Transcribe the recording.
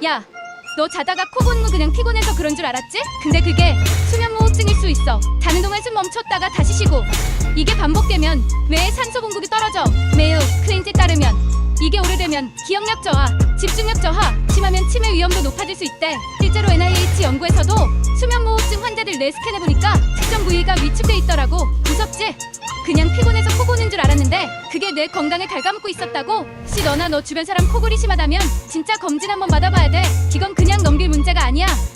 야, 너 자다가 코 고는 거 그냥 피곤해서 그런 줄 알았지? 근데 그게 수면무호흡증일 수 있어. 자는 동안 숨 멈췄다가 다시 쉬고 이게 반복되면 뇌의 산소 공급이 떨어져. 매우 클린즈에 따르면 이게 오래되면 기억력 저하, 집중력 저하, 심하면 치매 위험도 높아질 수 있대. 실제로 NIH 연구에서도 수면무호흡증 환자들 뇌 스캔해보니까 특정 부위가 위축돼 있더라고. 무섭지? 그냥 피곤해서 코 고는 줄 알았는데 그게 뇌 건강에 갉아먹고 있었다고? 혹시 너나 너 주변 사람 코골이 심하다면 진짜 검진 한번 받아봐야 돼. 이건 그냥 넘길 문제가 아니야.